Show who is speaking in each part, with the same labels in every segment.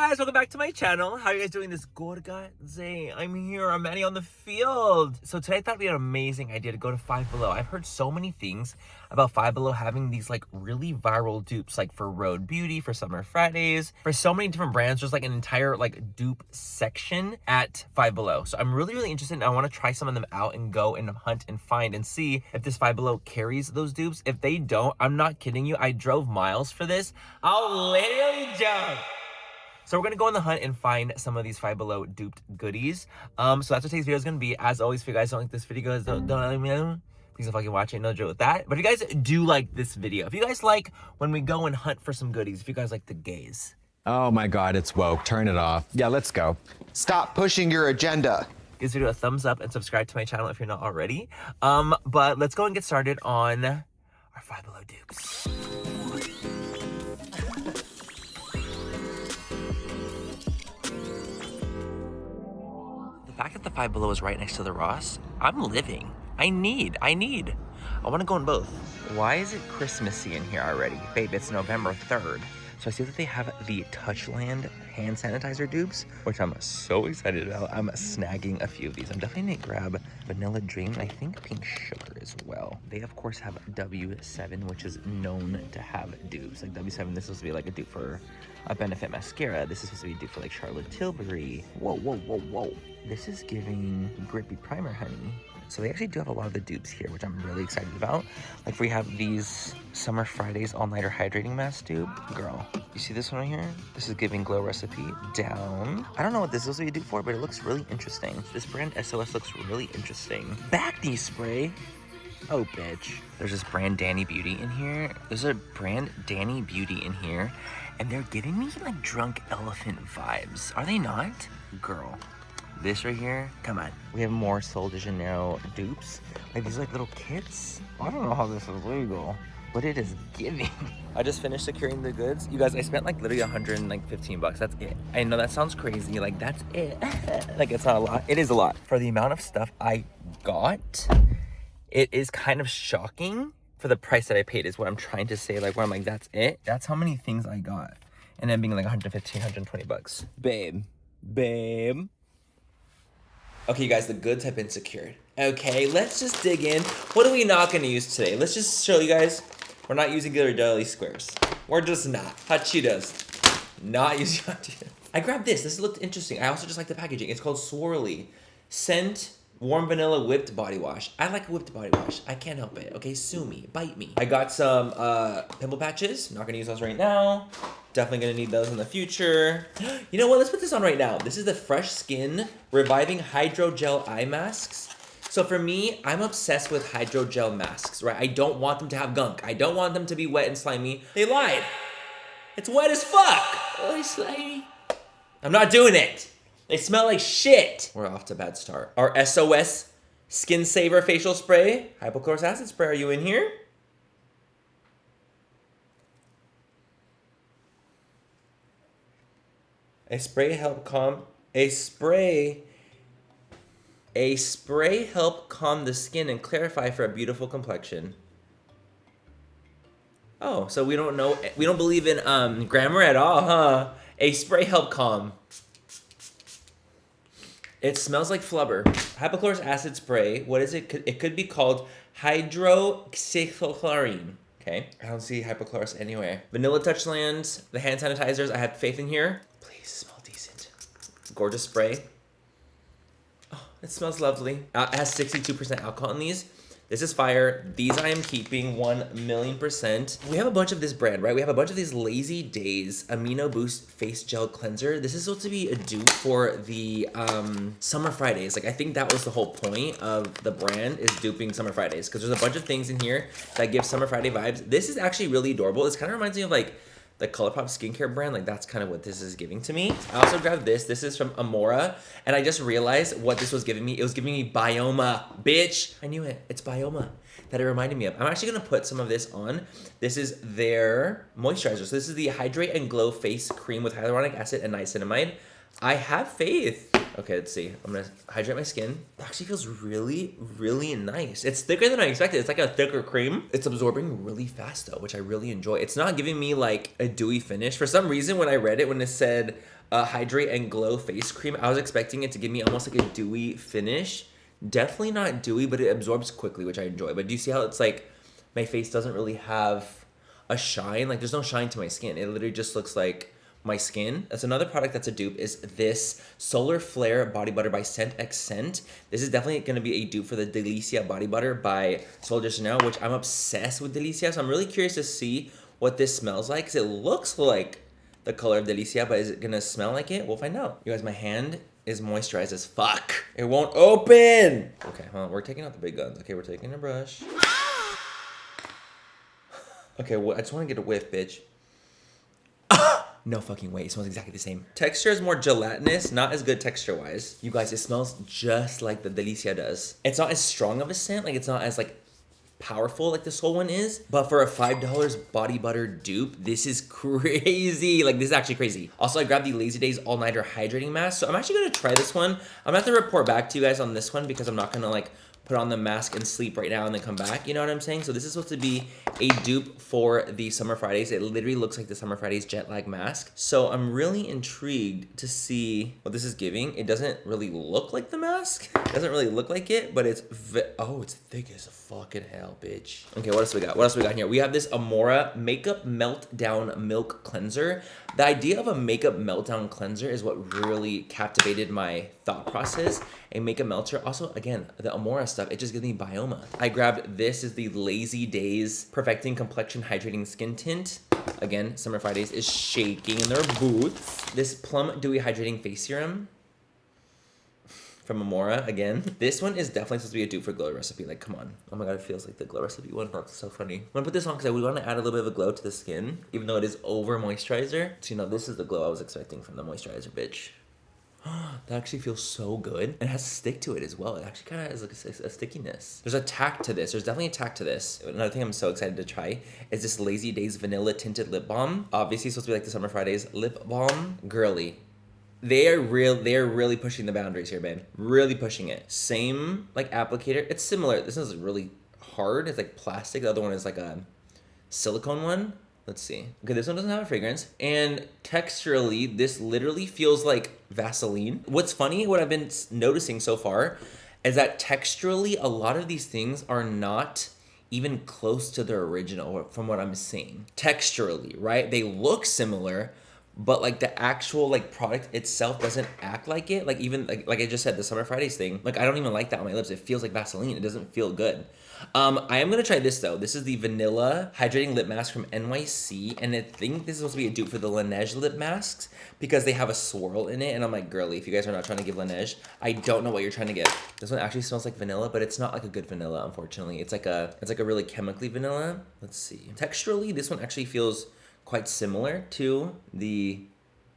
Speaker 1: guys, welcome back to my channel. How are you guys doing this good day? I'm here, I'm Manny on the field. So today I thought it'd be an amazing idea to go to Five Below. I've heard so many things about Five Below having these like really viral dupes, like for Rhode Beauty, for Summer Fridays, for so many different brands. There's like an entire like dupe section at Five Below. So I'm really interested and I want to try some of them out and go and hunt and find and see if this Five Below carries those dupes. If they don't, I'm not kidding you, I drove miles for this. I'll literally jump. So we're gonna go on the hunt and find some of these Five Below duped goodies. So that's what today's video is gonna be. As always, if you guys don't like this video, guys don't please don't fucking watch it, no joke with that. But if you guys do like this video, if you guys like when we go and hunt for some goodies, if you guys like the gays.
Speaker 2: Oh my God, it's woke, turn it off. Yeah, let's go.
Speaker 3: Stop pushing your agenda.
Speaker 1: Give this video a thumbs up and subscribe to my channel if you're not already. But let's go and get started on our Five Below dupes. The fact that the Five Below is right next to the Ross, I'm living. I want to go in both. Why is it Christmassy in here already? Babe, it's November 3rd. So I see that they have the Touchland hand sanitizer dupes, which I'm so excited about. I'm snagging a few of these. I'm definitely gonna grab Vanilla Dream, I think Pink Sugar as well. They of course have W7, which is known to have dupes. Like W7, this is supposed to be like a dupe for a Benefit mascara. This is supposed to be a dupe for like Charlotte Tilbury. Whoa. This is giving Grippy Primer Honey. So they actually do have a lot of the dupes here, which I'm really excited about. Like we have these Summer Fridays All-Nighter Hydrating Mask dupe. Girl, you see this one right here? This is giving Glow Recipe. Down. I don't know what this is supposed to be a dupe for, but it looks really interesting. This brand SOS looks really interesting. Acne spray. Oh, bitch. There's this brand Danny Beauty in here. There's a brand Danny Beauty in here, and they're giving me like Drunk Elephant vibes. Are they not? Girl. This right here, come on. We have more Sol de Janeiro dupes. Like these like little kits. I don't know how this is legal, but it is giving. I just finished securing the goods. You guys, I spent like literally 115 bucks. That's it. I know that sounds crazy. Like that's it. Like it's not a lot. It is a lot. For the amount of stuff I got, it is kind of shocking for the price that I paid is what I'm trying to say. Like where I'm like, that's it. That's how many things I got. And then being like 115, 120 bucks. Babe. Okay, you guys, the goods have been secured. Okay, let's just dig in. What are we not gonna use today? Let's just show you guys. We're not using Ghirardelli squares. We're just not. Hot Cheetos. Not using Hot Cheetos. I grabbed this. This looked interesting. I also just like the packaging. It's called Swirly Scent Warm Vanilla Whipped Body Wash. I like whipped body wash. I can't help it. Okay, sue me. Bite me. I got some pimple patches. Not gonna use those right now. Definitely gonna need those in the future. You know what? Let's put this on right now. This is the Fresh Skin Reviving Hydrogel Eye Masks. So for me, I'm obsessed with hydrogel masks, right? I don't want them to have gunk. I don't want them to be wet and slimy. They lied. It's wet as fuck. Oh, it's slimy. I'm not doing it. They smell like shit. We're off to a bad start. Our SOS Skin Saver Facial Spray. Hypochlorous acid spray, are you in here? A spray help calm the skin and clarify for a beautiful complexion. Oh, so we don't believe in grammar at all, huh? A spray help calm. It smells like flubber. Hypochlorous acid spray. What is it? It could be called hydroxychloroquine. Okay, I don't see hypochlorous anywhere. Vanilla Touchland, the hand sanitizers. I have faith in here. Please smell decent. Gorgeous spray. Oh, it smells lovely. It has 62% alcohol in these. This is fire. These I am keeping 1,000,000%. We have a bunch of this brand, right? We have a bunch of these Lazy Days Amino Boost Face Gel Cleanser. This is supposed to be a dupe for the Summer Fridays. Like I think that was the whole point of the brand is duping Summer Fridays because there's a bunch of things in here that give Summer Friday vibes. This is actually really adorable. This kind of reminds me of like the ColourPop skincare brand. Like that's kind of what this is giving to me. I also grabbed this. This is from Amora. And I just realized what this was giving me. It was giving me Bioma, bitch. I knew it. It's Bioma that it reminded me of. I'm actually gonna put some of this on. This is their moisturizer. So this is the Hydrate and Glow Face Cream with hyaluronic acid and niacinamide. I have faith. Okay, let's see. I'm gonna hydrate my skin. It actually feels really, really nice. It's thicker than I expected. It's like a thicker cream. It's absorbing really fast though, which I really enjoy. It's not giving me like a dewy finish. For some reason, when I read it, when it said hydrate and glow face cream, I was expecting it to give me almost like a dewy finish. Definitely not dewy, but it absorbs quickly, which I enjoy. But do you see how it's like my face doesn't really have a shine? Like there's no shine to my skin. It literally just looks like my skin. That's another product that's a dupe is this Solar Flare Body Butter by Scent X Scent. This is definitely going to be a dupe for the Delicia Body Butter by Sol de Janeiro, which I'm obsessed with Delicia. So I'm really curious to see what this smells like because it looks like the color of Delicia, but is it going to smell like it? We'll find out. You guys, my hand is moisturized as fuck. It won't open. Okay, hold on. We're taking out the big guns. Okay, we're taking a brush. Okay, well, I just want to get a whiff, bitch. No fucking way. It smells exactly the same. Texture is more gelatinous, not as good texture-wise. You guys, it smells just like the Delicia does. It's not as strong of a scent. Like, it's not as, like, powerful like this whole one is. But for a $5 body butter dupe, this is crazy. Like, this is actually crazy. Also, I grabbed the Lazy Days All-Nighter Hydrating Mask. So I'm actually going to try this one. I'm going to have to report back to you guys on this one because I'm not going to, like, put on the mask and sleep right now and then come back. You know what I'm saying? So this is supposed to be a dupe for the Summer Fridays. It literally looks like the Summer Fridays jet lag mask. So I'm really intrigued to see what this is giving. It doesn't really look like the mask. It doesn't really look like it, but it's, oh, it's thick as fucking hell, bitch. Okay, what else we got? What else we got here? We have this Amora Makeup Meltdown Milk Cleanser. The idea of a makeup meltdown cleanser is what really captivated my thought process. A makeup melter. Also, again, the Amora stuff, it just gives me Bioma. I grabbed this is the Lazy Days Perfecting Complexion Hydrating Skin Tint. Again, Summer Fridays is shaking in their boots. This Plum Dewy Hydrating Face Serum from Amora again. This one is definitely supposed to be a dupe for Glow Recipe. Like, come on. Oh my god, it feels like the Glow Recipe one. That's so funny. I'm gonna put this on because I would want to add a little bit of a glow to the skin, even though it is over moisturizer. So, you know, this is the glow I was expecting from the moisturizer, bitch. That actually feels so good. And it has a stick to it as well. It actually kind of has like a stickiness. There's a tack to this. There's definitely a tack to this. Another thing I'm so excited to try is this Lazy Days Vanilla Tinted Lip Balm. Obviously, it's supposed to be like the Summer Fridays lip balm. Girly. They're really pushing the boundaries here, babe. Really pushing it. Same like applicator. It's similar. This is really hard. It's like plastic. The other one is like a silicone one. Let's see. Okay, this one doesn't have a fragrance. And texturally, this literally feels like Vaseline. What's funny, what I've been noticing so far, is that texturally, a lot of these things are not even close to their original from what I'm seeing. Texturally, right? They look similar, but like the actual like product itself doesn't act like it. Like even like I just said, the Summer Fridays thing, like I don't even like that on my lips. It feels like Vaseline. It doesn't feel good. I am gonna try this though. This is the Vanilla Hydrating Lip Mask from NYC, and I think this is supposed to be a dupe for the Laneige lip masks because they have a swirl in it. And I'm like, girly, if you guys are not trying to give Laneige, I don't know what you're trying to get. This one actually smells like vanilla, but it's not like a good vanilla, unfortunately. It's like a really chemically vanilla. Let's see. Texturally, this one actually feels quite similar to the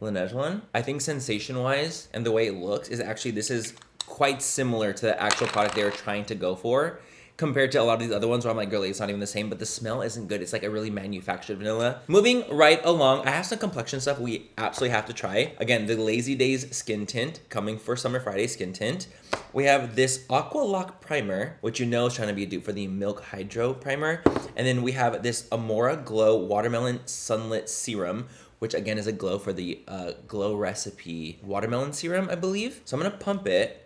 Speaker 1: Laneige one. I think sensation-wise and the way it looks is actually, this is quite similar to the actual product they were trying to go for compared to a lot of these other ones where I'm like, girly, it's not even the same, but the smell isn't good. It's like a really manufactured vanilla. Moving right along, I have some complexion stuff we absolutely have to try. Again, the Lazy Days Skin Tint coming for Summer Friday Skin Tint. We have this Aqua Lock Primer, which you know is trying to be a dupe for the Milk Hydro Primer. And then we have this Amora Glow Watermelon Sunlit Serum, which again is a glow for the Glow Recipe Watermelon Serum, I believe. So I'm gonna pump it.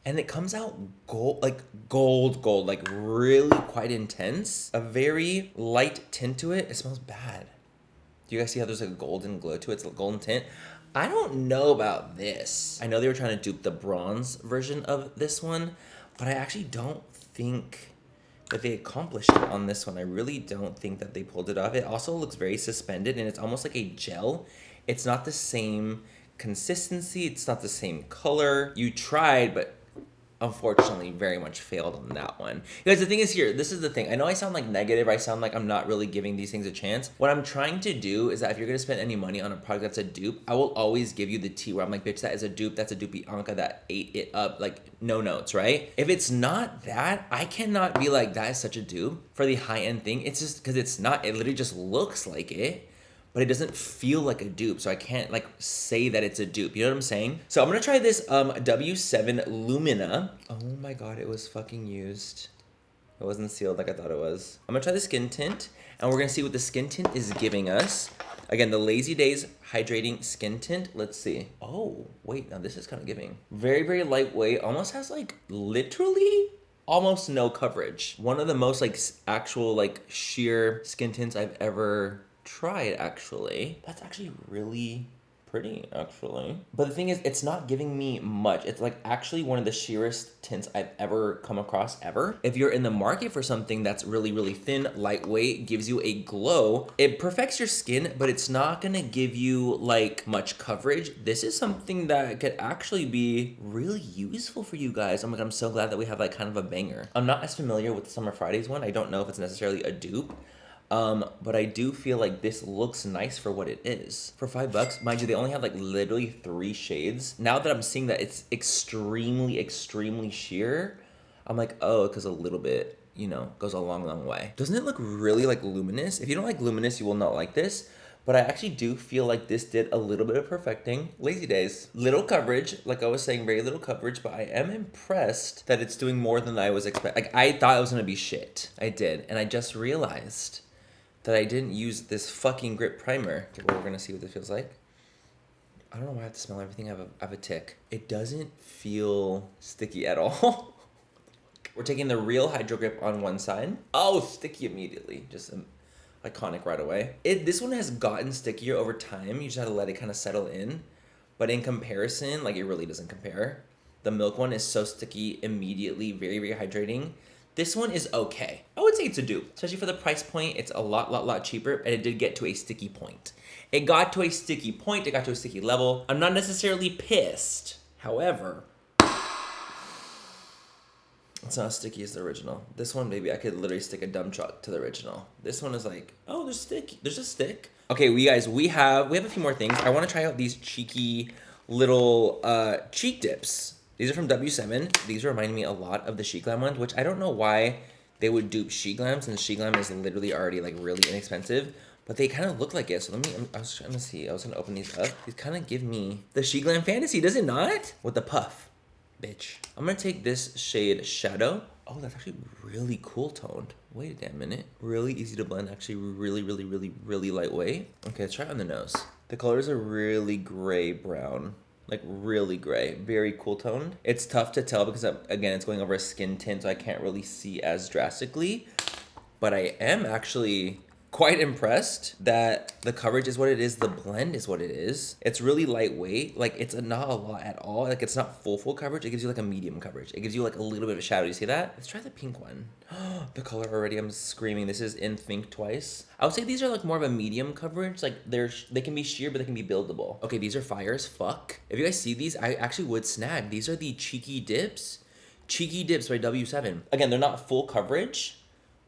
Speaker 1: And it comes out gold, like really quite intense. A very light tint to it. It smells bad. Do you guys see how there's like a golden glow to it? It's a golden tint. I don't know about this. I know they were trying to dupe the bronze version of this one, but I actually don't think that they accomplished it on this one. I really don't think that they pulled it off. It also looks very suspended and it's almost like a gel. It's not the same consistency. It's not the same color. You tried, but unfortunately very much failed on that one. Guys, the thing is here, this is the thing. I know I sound like negative. I sound like I'm not really giving these things a chance. What I'm trying to do is that if you're gonna spend any money on a product that's a dupe, I will always give you the tea where I'm like, bitch, that is a dupe. That's a dupe Anka that ate it up. Like, no notes, right? If it's not that, I cannot be like, that is such a dupe for the high-end thing. It's just because it's not. It literally just looks like it, but but it doesn't feel like a dupe. So I can't like say that it's a dupe. You know what I'm saying? So I'm gonna try this W7 Lumina. Oh my God, it was fucking used. It wasn't sealed like I thought it was. I'm gonna try the skin tint and we're gonna see what the skin tint is giving us. Again, the Lazy Days Hydrating Skin Tint. Let's see. Oh, wait, now this is kind of giving. Very, very lightweight. Almost has like literally almost no coverage. One of the most like actual like sheer skin tints I've ever tried actually. That's actually really pretty actually. But the thing is, it's not giving me much. It's like actually one of the sheerest tints I've ever come across ever. If you're in the market for something that's really, really thin, lightweight, gives you a glow, it perfects your skin, but it's not gonna give you like much coverage. This is something that could actually be really useful for you guys. Oh my God, I'm so glad that we have like kind of a banger. I'm not as familiar with the Summer Fridays one. I don't know if it's necessarily a dupe. But I do feel like this looks nice for what it is. For $5, mind you, they only have like literally 3 shades. Now that I'm seeing that it's extremely, extremely sheer, I'm like, oh, because a little bit, you know, goes a long, long way. Doesn't it look really like luminous? If you don't like luminous, you will not like this. But I actually do feel like this did a little bit of perfecting. Lazy Days. Little coverage, like I was saying, very little coverage, but I am impressed that it's doing more than I was expecting. Like I thought it was gonna be shit. I did, and I just realized that I didn't use this fucking grip primer. Okay, well, we're gonna see what this feels like. I don't know why I have to smell everything. I have a tick. It doesn't feel sticky at all. We're taking the Real Hydro Grip on one side. Oh, sticky immediately. Just iconic right away. This one has gotten stickier over time. You just have to let it kind of settle in. But in comparison, like it really doesn't compare. The Milk one is so sticky immediately, very, very hydrating. This one is okay. I would say it's a dupe, especially for the price point. It's a lot cheaper, and it did get to a sticky point. It got to a sticky point. It got to a sticky level. I'm not necessarily pissed. However, it's not as sticky as the original. This one, maybe I could literally stick a dump truck to the original. This one is like, oh, there's sticky. There's a stick. Okay, we have a few more things. I want to try out these cheeky little cheek dips. These are from W7. These remind me a lot of the She Glam ones, which I don't know why they would dupe She Glam, since She Glam is literally already like really inexpensive, but they kind of look like it. So I was trying to see. I was gonna open these up. These kind of give me the She Glam fantasy, does it not? With the puff, bitch. I'm gonna take this shade Shadow. Oh, that's actually really cool toned. Wait a damn minute. Really easy to blend. Actually really lightweight. Okay, let's try it on the nose. The colors are really gray brown. Like really gray, very cool toned. It's tough to tell because again, it's going over a skin tint, so I can't really see as drastically, but I am actually quite impressed that the coverage is what it is, the blend is what it is. It's really lightweight, like it's not a lot at all. Like it's not full coverage, it gives you like a medium coverage. It gives you like a little bit of a shadow, you see that? Let's try the pink one. The color already, I'm screaming. This is in Think Twice. I would say these are like more of a medium coverage. Like they can be sheer, but they can be buildable. Okay, these are fire as fuck. If you guys see these, I actually would snag. These are the Cheeky Dips. Cheeky Dips by W7. Again, they're not full coverage,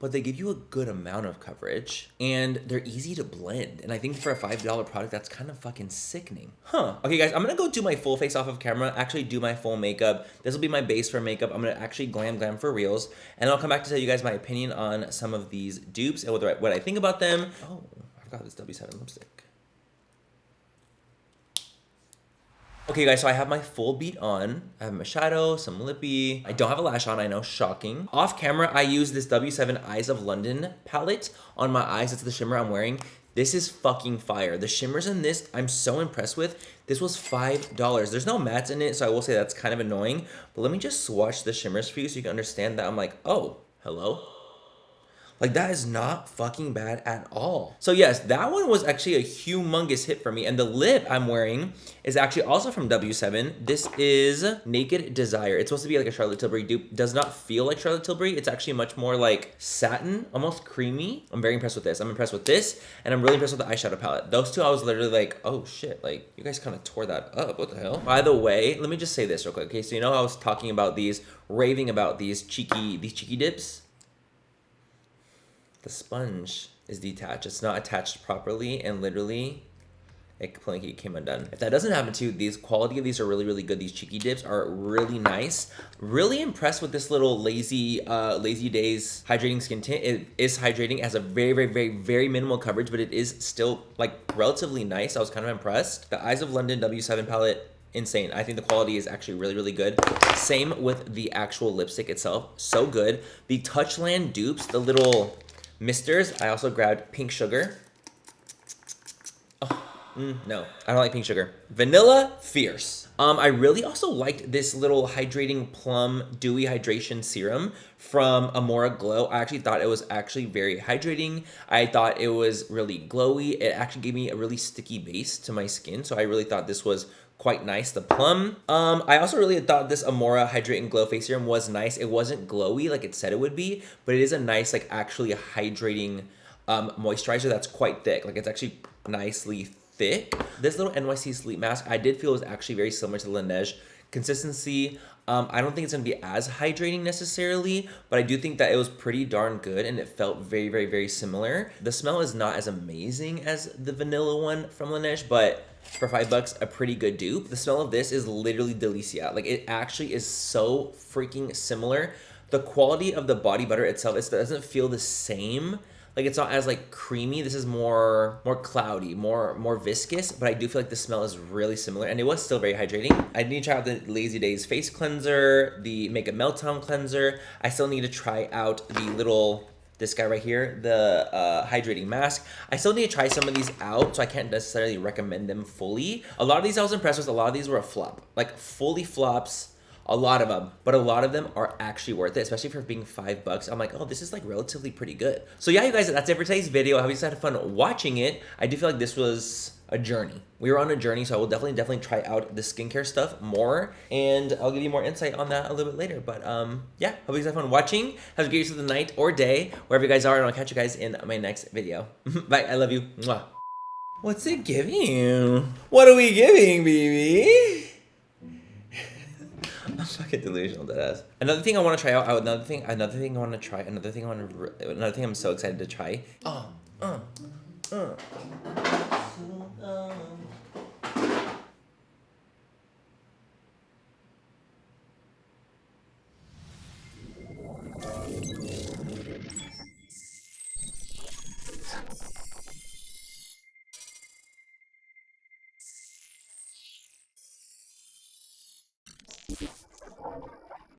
Speaker 1: but they give you a good amount of coverage and they're easy to blend. And I think for a $5 product, that's kind of fucking sickening. Huh. Okay guys, I'm gonna go do my full face off of camera, actually do my full makeup. This will be my base for makeup. I'm gonna actually glam for reals. And I'll come back to tell you guys my opinion on some of these dupes and what I think about them. Oh, I forgot this W7 lipstick. Okay guys, so I have my full beat on. I have my shadow, some lippy. I don't have a lash on, I know, shocking. Off camera, I use this W7 Eyes of London palette on my eyes. It's the shimmer I'm wearing. This is fucking fire. The shimmers in this, I'm so impressed with. This was $5. There's no mattes in it, so I will say that's kind of annoying. But let me just swatch the shimmers for you so you can understand that I'm like, oh, hello? Like, that is not fucking bad at all. So yes, that one was actually a humongous hit for me. And the lip I'm wearing is actually also from W7. This is Naked Desire. It's supposed to be like a Charlotte Tilbury dupe. Does not feel like Charlotte Tilbury. It's actually much more like satin, almost creamy. I'm very impressed with this. I'm impressed with this, and I'm really impressed with the eyeshadow palette. Those two, I was literally like, oh shit, like, you guys kind of tore that up. What the hell? By the way, let me just say this real quick. Okay, so you know how I was talking about these, raving about these cheeky dips? The sponge is detached. It's not attached properly, and literally it completely came undone. If that doesn't happen to you, these quality of these are really, really good. These cheeky dips are really nice. Really impressed with this little Lazy Days hydrating skin tint. It is hydrating, has a very, very, very, very minimal coverage, but it is still like relatively nice. I was kind of impressed. The Eyes of London W7 palette, insane. I think the quality is actually really, really good. Same with the actual lipstick itself, so good. The Touchland dupes, the little misters, I also grabbed Pink Sugar. No, I don't like Pink Sugar. Vanilla Fierce. I really also liked this little hydrating plum dewy hydration serum from Amora Glow. I actually thought it was actually very hydrating. I thought it was really glowy. It actually gave me a really sticky base to my skin, so I really thought this was quite nice, the plum. I also really thought this Amora Hydrate and Glow Face Serum was nice. It wasn't glowy like it said it would be, but it is a nice, like, actually hydrating moisturizer that's quite thick. Like, it's actually nicely thick. This little NYC Sleep Mask, I did feel was actually very similar to the Laneige consistency. I don't think it's gonna be as hydrating necessarily, but I do think that it was pretty darn good and it felt very, very, very similar. The smell is not as amazing as the vanilla one from Laneige, but for $5, a pretty good dupe. The smell of this is literally delicia. Like, it actually is so freaking similar. The quality of the body butter itself, it doesn't feel the same. Like, it's not as like creamy. This is more cloudy, more viscous, but I do feel like the smell is really similar and it was still very hydrating. I need to try out the Lazy Days face cleanser, the Makeup Meltdown cleanser. I still need to try out the little, this guy right here, the hydrating mask. I still need to try some of these out, so I can't necessarily recommend them fully. A lot of these I was impressed with. A lot of these were a flop, like fully flops. A lot of them, but a lot of them are actually worth it, especially for being $5. I'm like, oh, this is like relatively pretty good. So yeah, you guys, that's it for today's video. I hope you guys had fun watching it. I do feel like this was a journey. We were on a journey, so I will definitely try out the skincare stuff more, and I'll give you more insight on that a little bit later. But yeah, hope you guys had fun watching. Have a great rest of the night or day, wherever you guys are, and I'll catch you guys in my next video. Bye, I love you. Mwah. What's it giving you? What are we giving, baby? I'm fucking delusional, deadass. Another thing I want to try out. Another thing I want to try. Another thing I'm so excited to try.